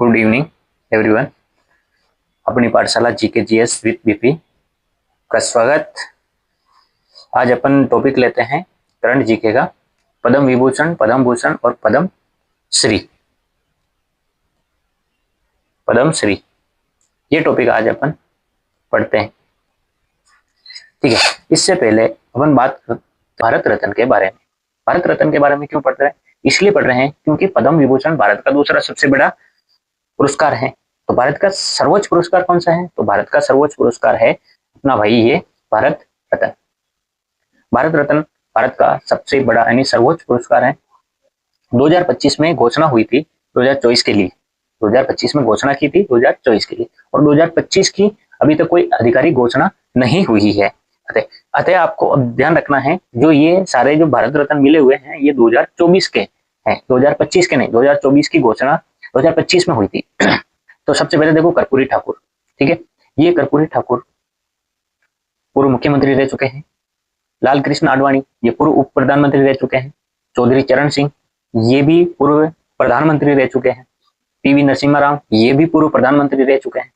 Good evening everyone. अपनी पाठशाला GK GS with BP का स्वागत। आज अपन टॉपिक लेते हैं करंट जीके का पद्म विभूषण, पद्म भूषण और पद्म श्री। पद्म श्री ये टॉपिक आज अपन पढ़ते हैं, ठीक है। इससे पहले अपन बात भारत रत्न के बारे में। भारत रत्न के बारे में क्यों पढ़ रहे हैं? इसलिए पढ़ रहे हैं क्योंकि पद्म विभूषण भारत का दूसरा सबसे बड़ा पुरस्कार है। तो भारत का सर्वोच्च पुरस्कार कौन सा है? तो भारत का सर्वोच्च पुरस्कार है अपना भाई ये भारत रत्न। भारत रत्न भारत का सबसे बड़ा यानी सर्वोच्च पुरस्कार है। 2025 में घोषणा हुई थी 2024 के लिए। 2025 में घोषणा की थी 2024 के लिए, और 2025 की अभी तक कोई आधिकारिक घोषणा नहीं हुई है। अतः आपको अब ध्यान रखना है, जो ये सारे जो भारत रत्न मिले हुए हैं ये 2024 के हैं, 2025 के नहीं। 2024 की घोषणा 2025 में हुई थी। तो सबसे पहले देखो कर्पूरी ठाकुर, ठीक है। ये कर्पूरी ठाकुर पूर्व मुख्यमंत्री रह चुके हैं। लाल कृष्ण आडवाणी ये पूर्व उप प्रधानमंत्री रह चुके हैं। चौधरी चरण सिंह ये भी पूर्व प्रधानमंत्री रह चुके हैं। पीवी नरसिम्हा राव ये भी पूर्व प्रधानमंत्री रह चुके हैं।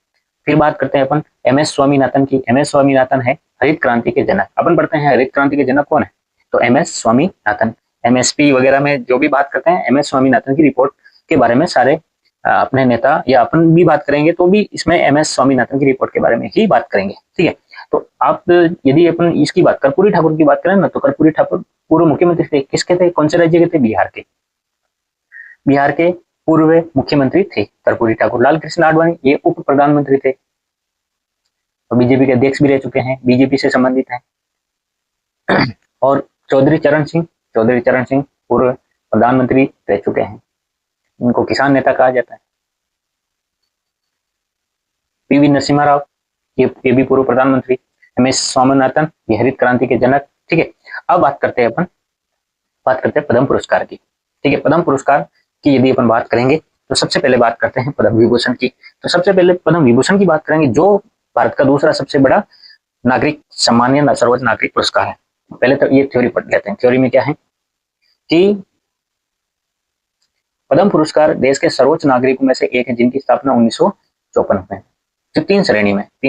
फिर बात करते हैं अपन एमएस स्वामीनाथन की। एमएस स्वामीनाथन है हरित क्रांति के जनक। अपन पढ़ते हैं हरित क्रांति के जनक कौन है? तो एमएस स्वामीनाथन। एमएसपी वगैरह में जो भी बात करते हैं एमएस स्वामीनाथन की रिपोर्ट के बारे में सारे अपने नेता या अपन भी बात करेंगे, तो भी इसमें एमएस स्वामीनाथन की रिपोर्ट के बारे में ही बात करेंगे, ठीक है। तो आप यदि अपन इसकी बात कर्पूरी ठाकुर की बात करें ना, तो कर्पूरी ठाकुर पूर्व मुख्यमंत्री थे। किसके थे? कौन से राज्य के थे? बिहार के। बिहार के पूर्व मुख्यमंत्री थे कर्पूरी ठाकुर। लाल कृष्ण आडवाणी ये उप प्रधानमंत्री थे, तो बीजेपी के अध्यक्ष भी रह चुके हैं, बीजेपी से संबंधित है। और चौधरी चरण सिंह पूर्व प्रधानमंत्री रह चुके हैं, उनको किसान नेता कहा जाता है। पीवी नरसिम्हा राव ये भी पूर्व प्रधानमंत्री। एमएस स्वामीनाथन ये हरित क्रांति के जनक, ठीक है। अब बात करते हैं पद्म पुरस्कार की, ठीक है। पद्म पुरस्कार की यदि अपन बात करेंगे तो सबसे पहले बात करते हैं पद्म विभूषण की। तो सबसे पहले पद्म विभूषण की बात करेंगे, जो भारत का दूसरा सबसे बड़ा नागरिक सम्मान या सर्वोच्च नागरिक पुरस्कार है। पहले तो ये थ्योरी पढ़ लेते हैं। थ्योरी में क्या है कि पद्म पुरस्कार देश के सर्वोच्च नागरिकों में से एक है, जिनकी स्थापना 1954 में। तो तीन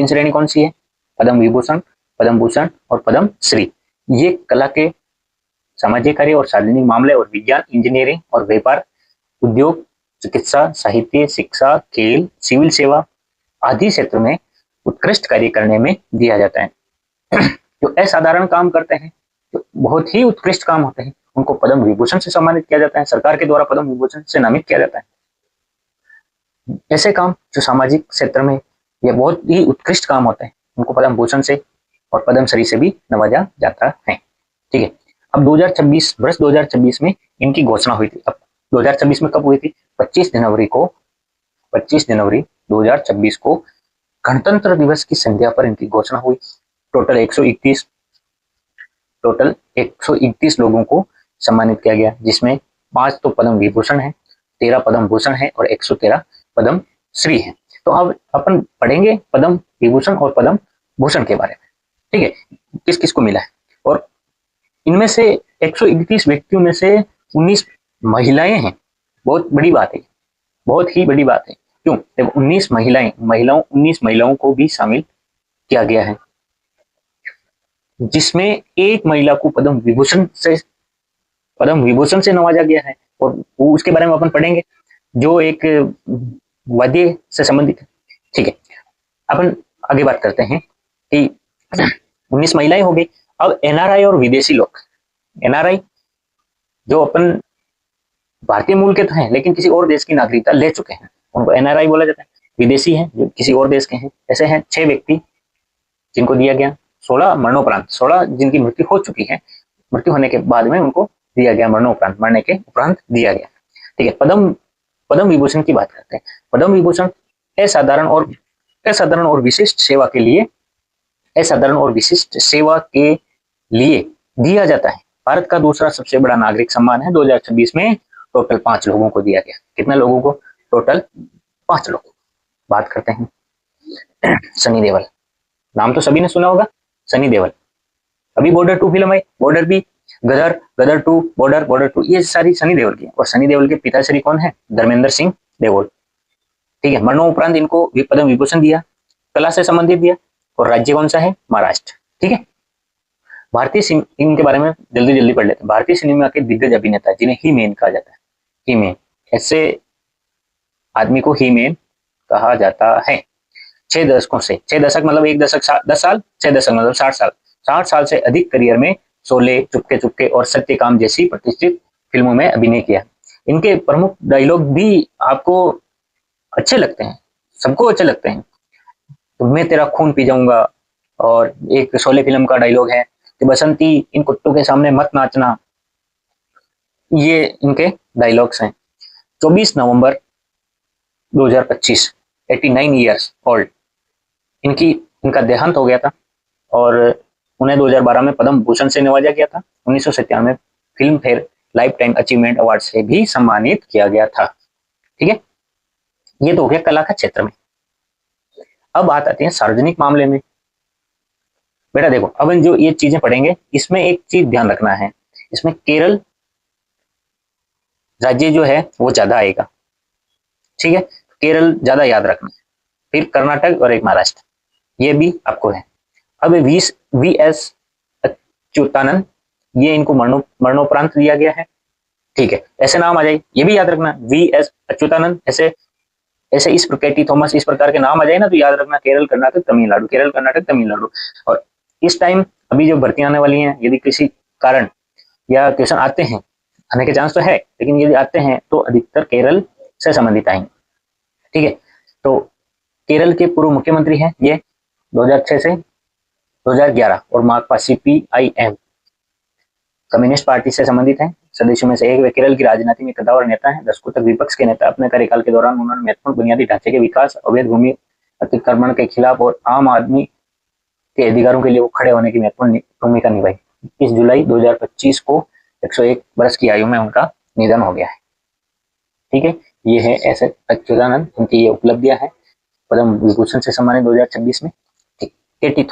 श्रेणी कौन सी है? पद्म विभूषण, पद्म भूषण और पद्म श्री। ये कला के, सामाजिक कार्य और सार्वजनिक मामले और विज्ञान, इंजीनियरिंग और व्यापार, उद्योग, चिकित्सा, साहित्य, शिक्षा, खेल, सिविल सेवा आदि क्षेत्र में उत्कृष्ट कार्य करने में दिया जाता है। जो असाधारण काम करते हैं, जो बहुत ही उत्कृष्ट काम होते हैं, उनको पद्म विभूषण से सम्मानित किया जाता है। सरकार के द्वारा पद्म विभूषण से नामित किया जाता है। ऐसे काम जो सामाजिक क्षेत्र में ये बहुत ही उत्कृष्ट काम होते हैं, उनको पद्म भूषण से और पद्म श्री से भी नवाजा जाता है, ठीक है। अब 2026 वर्ष 2026 में इनकी घोषणा हुई थी। अब 2026 में कब हुई थी? 25 जनवरी 2026 को गणतंत्र दिवस की संध्या पर इनकी घोषणा हुई। टोटल 131 लोगों को सम्मानित किया गया, जिसमें 5 तो पद्म विभूषण है, 13 पद्म भूषण है और 113 पद्म श्री है। तो अब अपन पढ़ेंगे पद्म विभूषण और पद्म भूषण के बारे में, ठीक है। किस किस को मिला है, और इनमें से 131 व्यक्तियों में से 19 महिलाएं हैं। बहुत बड़ी बात है, बहुत ही बड़ी बात है। क्यों? देखो 19 महिलाओं को भी शामिल किया गया है, जिसमें एक महिला को पद्म विभूषण से नवाजा गया है, और उसके बारे में अपन पढ़ेंगे, जो एक वाद्य से संबंधित है, ठीक है। अपन आगे बात करते हैं कि 19 महिलाएं हो गई। अब एनआरआई और विदेशी लोग, एनआरआई जो अपन भारतीय मूल के तो हैं लेकिन किसी और देश की नागरिकता ले चुके हैं, उनको एनआरआई बोला जाता है। विदेशी हैं जो किसी और देश के हैं, ऐसे हैं 6 व्यक्ति जिनको दिया गया 16 मरणोपरांत, 16 जिनकी मृत्यु हो चुकी है, मृत्यु होने के बाद में उनको दिया गया मरणोपरांत, मरने के उपरांत दिया गया, ठीक है। पद्म विभूषण की बात करते हैं। पद्म विभूषण असाधारण और विशिष्ट सेवा के लिए दिया जाता है। भारत का दूसरा सबसे बड़ा नागरिक सम्मान है। 2026 में टोटल 5 लोगों को दिया गया। कितने लोगों को? टोटल 5 लोगों। बात करते हैं सनी देओल। नाम तो सभी ने सुना होगा, सनी देओल। अभी बॉर्डर 2 फिल्म आई, बॉर्डर भी, गदर 2, बॉर्डर 2, ये सारी सनी देओल की। और सनी देओल के पिताश्री कौन है? धर्मेंद्र सिंह देओल। ठीक है, मरणोपरांत इनको पद्म विभूषण दिया, कला से संबंधित दिया, और राज्य कौन सा है, महाराष्ट्र। ठीक है, भारतीय इनके बारे में जल्दी जल्दी पढ़ लेते हैं। भारतीय सिनेमा के दिग्गज अभिनेता जिन्हें ही मेन कहा जाता है, ही मेन, ऐसे आदमी को ही मेन कहा जाता है। 6 दशकों से, 6 दशक मतलब 1 दशक 10 साल, 6 दशक मतलब 60 साल, 60 साल से अधिक करियर में शोले, चुपके चुपके और सत्यकाम जैसी प्रतिष्ठित फिल्मों में अभिनय किया। इनके प्रमुख डायलॉग भी आपको अच्छे लगते हैं, सबको अच्छे लगते हैं। तो मैं तेरा खून पी जाऊंगा, और एक शोले फिल्म का डायलॉग है कि बसंती इन कुत्तों के सामने मत नाचना, ये इनके डायलॉग्स हैं। 24 नवंबर 2025, 89 ईयर्स ओल्ड, इनका देहांत हो गया था, और उन्हें 2012 में पद्म भूषण से नवाजा गया था। 1997 में film fair life time achievement award से भी सम्मानित किया गया था। ठीक है, ये तो हो गया कला का क्षेत्र में। अब बात आती है सार्वजनिक मामले में। बेटा देखो, अब जो ये चीजें पढ़ेंगे, इसमें एक चीज ध्यान रखना है, इसमें केरल राज्य जो है वो ज्यादा आएगा। ठीक है, केरल ज्यादा याद रखना, फिर कर्नाटक और एक महाराष्ट्र, ये भी आपको है। अब वी एस अच्युतानंद, ये इनको मरणोपरांत दिया गया है। ठीक है, ऐसे नाम आ जाए, ये भी याद रखना, वी एस अच्युतानंद, ऐसे ऐसे इस केटी थॉमस, इस प्रकार के नाम आ जाए ना, तो याद रखना केरल कर्नाटक तमिलनाडु, केरल कर्नाटक तमिलनाडु। और इस टाइम अभी जो भर्ती आने वाली है, यदि किसी कारण या क्वेश्चन आते हैं, आने के चांस तो है, लेकिन यदि आते हैं तो अधिकतर केरल से संबंधित आएंगे। ठीक है, तो केरल के पूर्व मुख्यमंत्री हैं ये, 2006 से 2011, और माकपा CPIM कम्युनिस्ट पार्टी से संबंधित है। सदस्यों में से एक वे केरल की राजनीति में कद्दावर नेता हैं। दशकों तक विपक्ष के नेता, अपने कार्यकाल के दौरान उन्होंने महत्वपूर्ण बुनियादी ढांचे के विकास, अवैध भूमि अतिक्रमण के खिलाफ और आम आदमी के अधिकारों के लिए वो खड़े होने की महत्वपूर्ण भूमिका निभाई। 21 जुलाई 2025 को 101 वर्ष की आयु में उनका निधन हो गया है। ठीक है, ये है ऐसे अच्युतानंद, उनकी ये उपलब्धियां हैं। पद्म विभूषण से सम्मानित 2026 में। केटी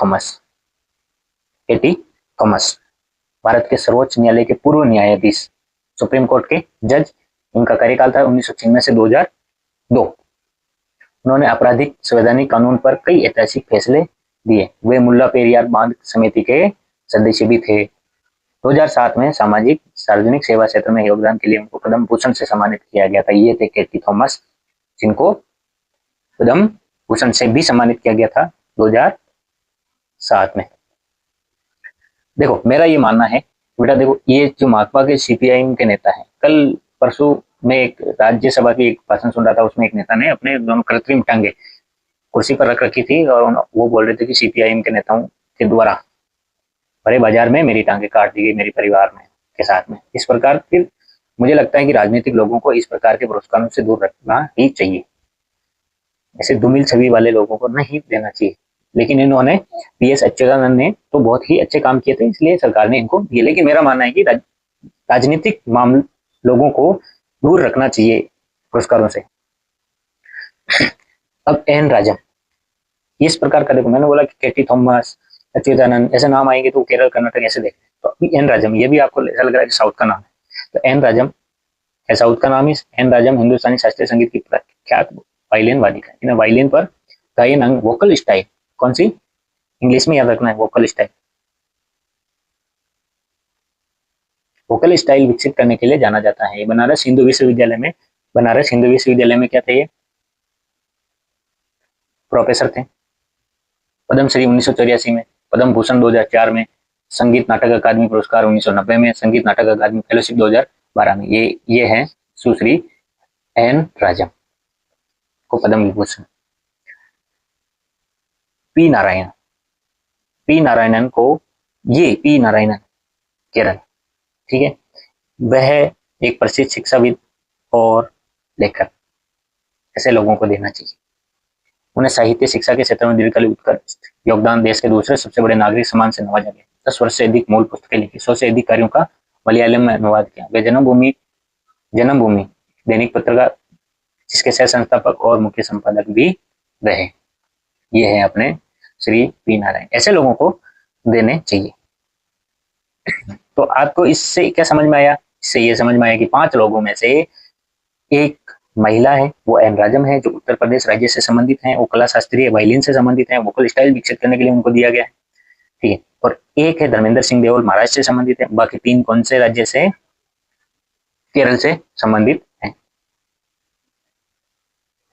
थॉमस भारत के सर्वोच्च न्यायालय के पूर्व न्यायाधीश, सुप्रीम कोर्ट के जज। इनका कार्यकाल था 1996 से 2002। उन्होंने आपराधिक संवैधानिक कानून पर कई ऐतिहासिक फैसले दिए। वे मुल्ला पेरियार बांध समिति के सदस्य भी थे। 2007 में सामाजिक सार्वजनिक सेवा क्षेत्र में योगदान के लिए उनको पद्म भूषण से सम्मानित किया गया था। ये थे केटी थॉमस, जिनको पद्म भूषण से भी सम्मानित किया गया था 2007 में। देखो, मेरा ये मानना है बेटा, देखो ये जो माकपा के CPIM के नेता हैं, कल परसों में एक राज्यसभा की एक भाषण सुन रहा था, उसमें एक नेता ने अपने दोनों कृत्रिम टांगे कुर्सी पर रख रखी थी, और वो बोल रहे थे कि CPIM के नेताओं के द्वारा बड़े बाजार में मेरी टांगे काट दी गई, मेरे परिवार में के साथ में। इस प्रकार फिर मुझे लगता है कि राजनीतिक लोगों को इस प्रकार के पुरस्कारों से दूर रखना ही चाहिए। ऐसे दुमिल छवि वाले लोगों को नहीं देना चाहिए। लेकिन इन्होंने, PS अच्युतानंद ने तो बहुत ही अच्छे काम किए थे, इसलिए सरकार ने इनको दिए। लेकिन मेरा मानना है कि राजनीतिक मामले लोगों को दूर रखना चाहिए पुरस्कारों से। अब एन राजम, इस प्रकार का, देखो मैंने बोला कि केटी थॉमस, अच्युतानंद, ऐसे नाम आएंगे तो केरल कर्नाटक ऐसे देख, तो अभी एन राजम, ये भी आपको ऐसा लग रहा है कि साउथ का नाम है, तो एन राजम साउथ का नाम है। एन राजम हिंदुस्तानी शास्त्रीय संगीत की प्रख्यात वायलिन वादिका है। इन्हें वायलिन पर गायन अंग, वोकल स्टाइल, कौन सी, इंग्लिश में याद रखना है, वोकल स्टाइल, वोकल स्टाइल विकसित करने के लिए जाना जाता है। बनारस हिंदू विश्वविद्यालय में क्या थे, ये प्रोफेसर थे। पद्मश्री 1984 में, पद्म भूषण 2004 में, संगीत नाटक अकादमी पुरस्कार 1990 में, संगीत नाटक अकादमी फेलोशिप 2012 में। ये है सुश्री एन राजम को पद्म विभूषण। पी नारायणन को, ये पी नारायणन केरल, ठीक है, वह एक प्रसिद्ध शिक्षाविद और लेखक, ऐसे लोगों को देना चाहिए। उन्हें साहित्य शिक्षा के क्षेत्र में दीर्घकालिक उत्कृष्ट योगदान, देश के दूसरे सबसे बड़े नागरिक सम्मान से नवाजा गया। 10 वर्ष से अधिक मूल पुस्तकें लिखी, 100 से अधिक कार्यों का मलयालम में अनुवाद किया। वे जन्मभूमि दैनिक पत्र का, जिसके सह संस्थापक और मुख्य संपादक भी रहे। ये है अपने श्री पी नारायण। ऐसे लोगों को देने चाहिए। तो आपको इससे क्या समझ में आया? इससे ये समझ में आया कि 5 लोगों में से एक महिला है वो एन राजम है, जो उत्तर प्रदेश राज्य से संबंधित हैं, वो कला शास्त्रीय वायलिन से संबंधित हैं, वोकल स्टाइल विकसित करने के लिए उनको दिया गया है। ठीक है, और एक है धर्मेंद्र सिंह देओल, महाराष्ट्र से संबंधित है। बाकी 3 कौन से राज्य से? केरल से संबंधित है।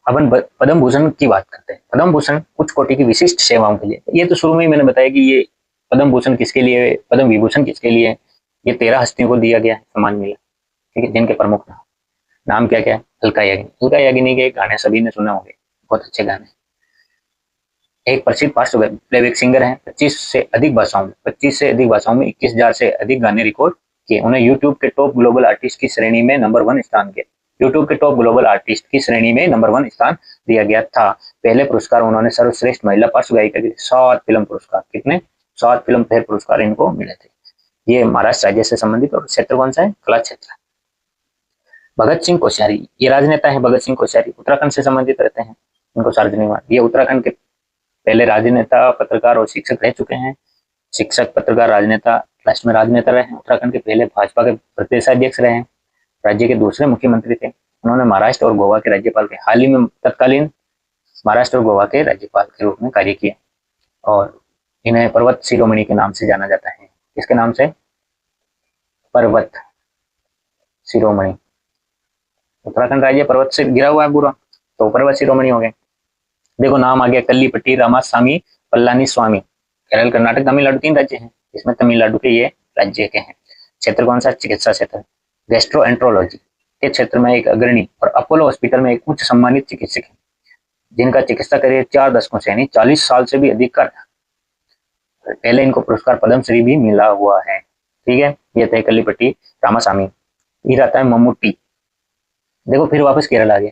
अपन पद्म भूषण की बात करते हैं। पद्म भूषण उच्च कोटि की विशिष्ट सेवाओं के लिए, ये तो शुरू में ही मैंने बताया कि ये पद्म भूषण किसके लिए, पद्म विभूषण किसके लिए, ये 13 हस्तियों को दिया गया है, सम्मान मिला। ठीक है, जिनके प्रमुख नाम क्या क्या है? अलका याग्निक। अलका याग्निक के गाने सभी ने सुने होंगे, बहुत अच्छे गाने। एक प्रसिद्ध पार्श्व प्लेबैक सिंगर है। 25 से अधिक भाषाओं में 21,000 से अधिक गाने रिकॉर्ड किए। उन्हें यूट्यूब के टॉप ग्लोबल आर्टिस्ट की श्रेणी में नंबर 1 स्थान दिया। यूट्यूब के टॉप ग्लोबल आर्टिस्ट की श्रेणी में नंबर 1 स्थान दिया गया था। पहले पुरस्कार उन्होंने सर्वश्रेष्ठ महिला पार्श्व गायिका के 7 फिल्म पुरस्कार, कितने? 7 फिल्म फेयर पुरस्कार इनको मिले थे। ये महाराष्ट्र राज्य से संबंधित, और क्षेत्र कौन सा है? कला क्षेत्र। भगत सिंह कोश्यारी, ये राजनेता है। भगत सिंह कोश्यारी उत्तराखंड से संबंधित रहते हैं। इनको सार्वजनिक, ये उत्तराखंड के पहले राजनेता, पत्रकार और शिक्षक रह चुके हैं। शिक्षक, पत्रकार, राजनेता, लास्ट में राजनेता रहे हैं। उत्तराखंड के पहले भाजपा के प्रदेशाध्यक्ष रहे हैं। राज्य के दूसरे मुख्यमंत्री थे। उन्होंने महाराष्ट्र और गोवा के राज्यपाल के हाल ही में तत्कालीन महाराष्ट्र और गोवा के राज्यपाल के रूप में कार्य किया, और इन्हें पर्वत शिरोमणि के नाम से जाना जाता है। किसके नाम से? पर्वत शिरोमणि। उत्तराखंड राज्य पर्वत से गिरा हुआ है पूरा, तो पर्वत शिरोमणि हो गए। देखो नाम आ गया, कल्लीपट्टी रामास्वामी पल्लानी स्वामी। केरल, कर्नाटक, तमिलनाडु 3 राज्य हैं। इसमें तमिलनाडु के ये राज्य के हैं। क्षेत्र कौन सा? चिकित्सा क्षेत्र। गैस्ट्रोएंट्रोलॉजी के क्षेत्र में एक अग्रणी, और अपोलो हॉस्पिटल में एक उच्च सम्मानित चिकित्सक है, जिनका चिकित्सा करियर 4 दशकों से यानी 40 साल से भी अधिक का था। पहले इनको पुरस्कार पद्मश्री भी मिला हुआ है। ठीक है, ये थे कल्लीपट्टी रामास्वामी। फिर आता है मम्मूटी। देखो फिर वापस केरल आ गया।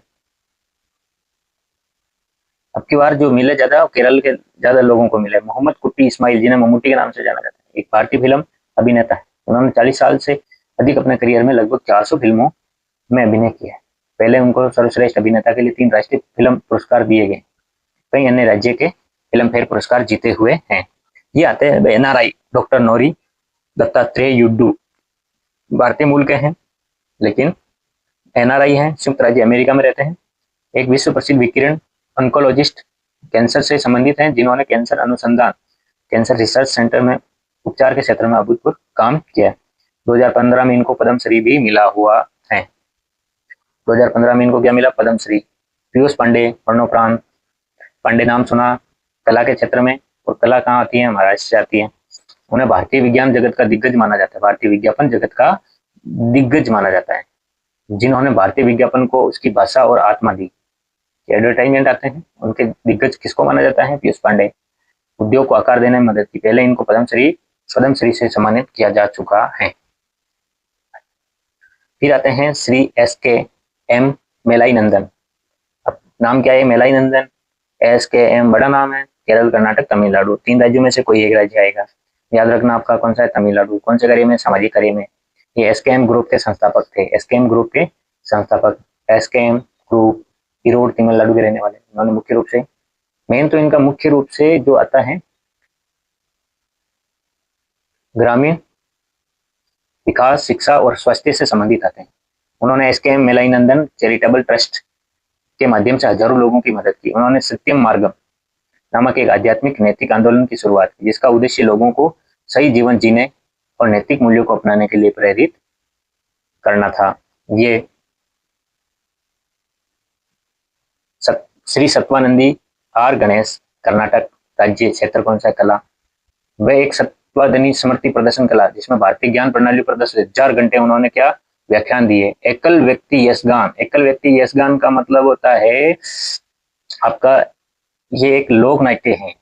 अब की बार जो मिले ज्यादा, केरल के ज्यादा लोगों को मिले। मोहम्मद कुट्टी इस्माइल, जिन्हें मम्मूटी के नाम से जाना जाता है, एक भारतीय फिल्म अभिनेता है। उन्होंने 40 साल से अधिक अपने करियर में लगभग 400 फिल्मों में अभिनय किया है। पहले उनको सर्वश्रेष्ठ अभिनेता के लिए 3 राष्ट्रीय फिल्म पुरस्कार दिए गए। कई अन्य राज्य के फिल्म फेयर पुरस्कार जीते हुए हैं। ये आते हैं एनआरआई, डॉक्टर नौरी दत्तात्रेय युड्डू। भारतीय मूल के हैं, लेकिन एनआरआई हैं, संयुक्त राज्य अमेरिका में रहते हैं। एक विश्व प्रसिद्ध विकिरण ऑन्कोलॉजिस्ट, कैंसर से संबंधित हैं, जिन्होंने कैंसर अनुसंधान, कैंसर रिसर्च सेंटर में उपचार के क्षेत्र में अभूतपूर्व काम किया। 2015 में इनको पद्मश्री भी मिला हुआ है। 2015 में इनको क्या मिला? पद्मश्री। पीयूष पांडे, मरणोपरांत। पांडे नाम सुना कला के क्षेत्र में, और कला कहाँ आती है? महाराष्ट्र से आती है। उन्हें भारतीय विज्ञान जगत का दिग्गज माना जाता है, भारतीय विज्ञापन जगत का दिग्गज माना जाता है, जिन्होंने भारतीय विज्ञापन को उसकी भाषा और आत्मा दी। एडवर्टाइजमेंट आते हैं, उनके दिग्गज किसको माना जाता है? पीयूष पांडे। उद्योग को आकार देने में मदद की। पहले इनको पद्मश्री से सम्मानित किया जा चुका है। फिर आते हैं श्री SKM मेलाईनंदन। अब नाम क्या है? मेलाईनंदन। SKM बड़ा नाम है। केरल, कर्नाटक, तमिलनाडु, 3 राज्यों में से कोई एक राज्य आएगा। याद रखना आपका कौन सा है? तमिलनाडु। कौन से कार्य में? सामाजिक कार्य में। ये SKM ग्रुप के संस्थापक थे। SKM ग्रुप के संस्थापक, SKM ग्रुप ईरोड तमिलनाडु के रहने वाले। उन्होंने मुख्य रूप से, मेन तो इनका मुख्य रूप से जो आता है ग्रामीण विकास, शिक्षा और स्वास्थ्य से संबंधित आते हैं। उन्होंने SKM मेलाईनंदन चैरिटेबल ट्रस्ट के माध्यम से हजारों लोगों की मदद की। उन्होंने सत्यम मार्गम नामक एक आध्यात्मिक नैतिक आंदोलन की शुरुआत की, जिसका उद्देश्य लोगों को सही जीवन जीने और नैतिक मूल्यों को अपनाने के लिए प्रेरित करना था। ये श्री सत्वानंदी आर गणेश, कर्नाटक राज्य, क्षेत्र कौन सा? कला। वह एक सत्वाधनी स्मृति प्रदर्शन कला, जिसमें भारतीय ज्ञान प्रणाली पर 10,000 घंटे उन्होंने क्या? व्याख्यान दिए। एकल व्यक्ति यशगान। एकल व्यक्ति यशगान का मतलब होता है आपका, ये एक लोक नाट्य है,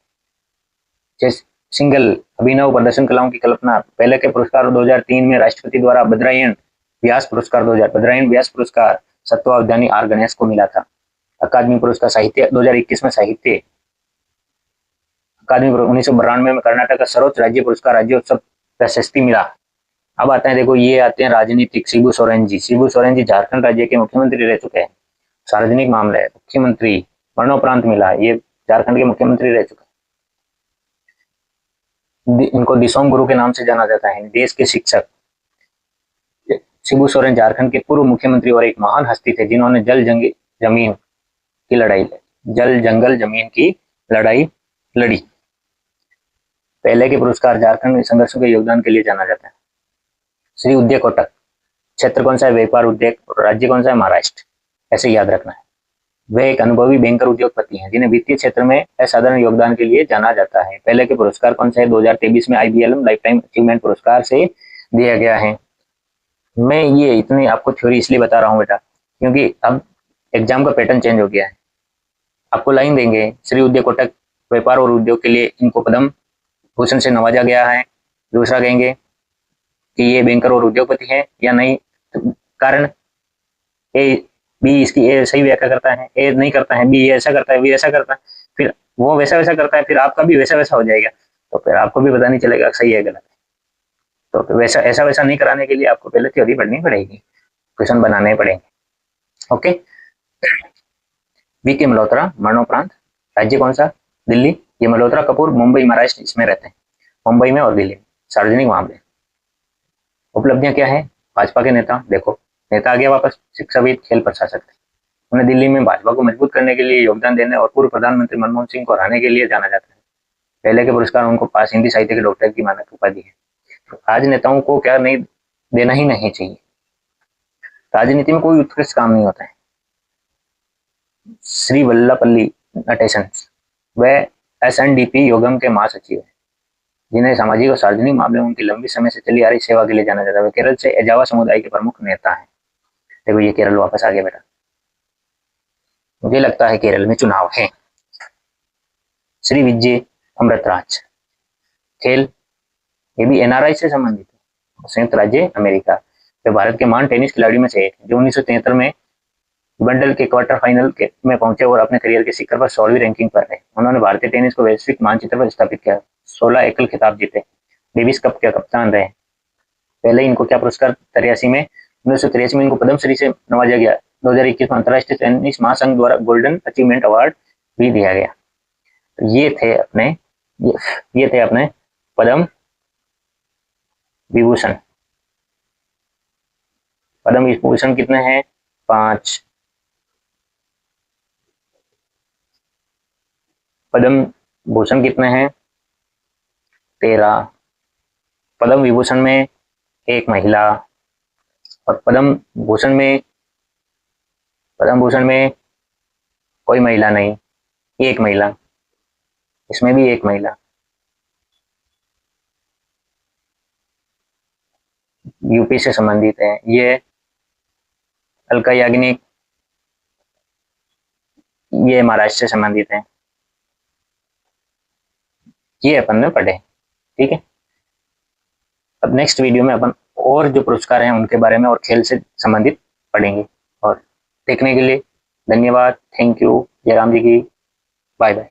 जैसे सिंगल अभिनव प्रदर्शन कलाओं की कल्पना। पहले के पुरस्कार 2003 में राष्ट्रपति द्वारा बद्रायण व्यास पुरस्कार 2000 बद्रायण व्यास पुरस्कार सत्वावधानी आर गणेश को मिला था। अकादमी पुरस्कार साहित्य 2021 में साहित्य अकादमी 1992 में कर्नाटक का सर्वोच्च राज्य पुरस्कार राज्योत्सव प्रशस्ति मिला। अब आते हैं, देखो ये आते हैं राजनीतिक। शिबू सोरेन जी। शिबू सोरेन जी झारखंड राज्य के मुख्यमंत्री रह चुके हैं। सार्वजनिक मामले मुख्यमंत्री, मरणोपरांत मिला, ये झारखंड के मुख्यमंत्री रह चुके हैं। इनको दिसोम गुरु के नाम से जाना जाता है, देश के शिक्षक। शिबू सोरेन झारखंड के पूर्व मुख्यमंत्री और एक महान हस्ती थे जिन्होंने जमीन की लड़ाई जल जंगल जमीन की लड़ाई लड़ी। पहले के पुरस्कार झारखंड में संघर्षों के योगदान के लिए जाना जाता है। श्री उद्योग कोटक, क्षेत्र कौन सा है? व्यापार उद्योग। राज्य कौन सा है? महाराष्ट्र। ऐसे याद रखना है। वे एक अनुभवी बैंकर उद्योगपति हैं जिन्हें वित्तीय क्षेत्र में असाधारण योगदान के लिए जाना जाता है। पहले के पुरस्कार कौन सा है? 2023 में IBLM लाइफ टाइम अचीवमेंट पुरस्कार से दिया गया है। मैं ये इतनी आपको थ्योरी इसलिए बता रहा हूँ बेटा क्योंकि अब एग्जाम का पैटर्न चेंज हो गया है। आपको लाइन देंगे, श्री उद्योग कोटक व्यापार और उद्योग के लिए इनको पद्म भूषण से नवाजा गया है। दूसरा कहेंगे कि ये बैंकर और उद्योगपति है या नहीं, कारण ए बी इसकी ए सही व्याख्या करता है, ए नहीं करता है, बी ऐसा करता है, बी ऐसा करता है, फिर वो वैसा वैसा करता है, फिर आपका भी वैसा वैसा हो जाएगा, तो फिर आपको भी पता नहीं चलेगा सही है गलत है। तो वैसा ऐसा वैसा नहीं कराने के लिए आपको पहले थ्योरी पढ़नी पड़ेगी, क्वेश्चन बनाने पड़ेंगे। ओके। VK मल्होत्रा मरणोपरांत, राज्य कौन सा? दिल्ली। ये मल्होत्रा कपूर मुंबई महाराष्ट्र इसमें रहते हैं, मुंबई में और दिल्ली में। सार्वजनिक मामले, उपलब्धियां क्या है? भाजपा के नेता, देखो नेता आ गया वापस, शिक्षाविद, खेल प्रशासक थे। उन्हें दिल्ली में भाजपा को मजबूत करने के लिए योगदान देने और पूर्व प्रधानमंत्री मनमोहन सिंह को हराने के लिए जाना जाता है। पहले के पुरस्कार उनको पास हिंदी साहित्य के डॉक्टर की मानक उपाधि है। तो आज नेताओं को क्या नहीं देना ही नहीं चाहिए। राजनीति में कोई उत्कृष्ट काम नहीं होता है। श्री वल्लभपल्ली नटेशन, वह SNDP योगम के महासचिव है जिन्हें सामाजिक और सार्वजनिक मामले में उनकी लंबी समय से चली आ रही सेवा के लिए जाना जाता है। वे केरल से एजावा समुदाय के प्रमुख नेता हैं। देखो ये केरल वापस आ गया बेटा, मुझे लगता है केरल में चुनाव है। श्री विजय अमृतराज, खेल, ये भी NRI से संबंधित है, संयुक्त राज्य अमेरिका। वे भारत के महान टेनिस खिलाड़ी में से एक जो 1973 में बंडल के क्वार्टर फाइनल में पहुंचे और अपने करियर के शिखर पर 16वीं रैंकिंग पर रहे। उन्होंने भारतीय टेनिस को वैश्विक मानचित्र पर स्थापित किया, 16 एकल खिताब जीते, डेविस कप के कप्तान रहे। पहले इनको क्या पुरस्कार? 83 में, 1983 में इनको पद्मश्री से नवाजा गया। 2021 में अंतर्राष्ट्रीय टेनिस महासंघ द्वारा गोल्डन अचीवमेंट अवार्ड भी दिया गया। तो ये थे अपने पद्म विभूषण। पद्म विभूषण कितने हैं? 5। पद्म भूषण कितने हैं? 13। पद्म विभूषण में एक महिला और पद्म भूषण में कोई महिला नहीं, एक महिला, इसमें भी एक महिला। यूपी से संबंधित है। ये अलका याग्निक, ये महाराष्ट्र से संबंधित है। ये अपन ने पढ़े, ठीक है। अब नेक्स्ट वीडियो में अपन और जो पुरस्कार हैं उनके बारे में और खेल से संबंधित पढ़ेंगे। और देखने के लिए धन्यवाद, थैंक यू, जयराम जी की, बाय बाय।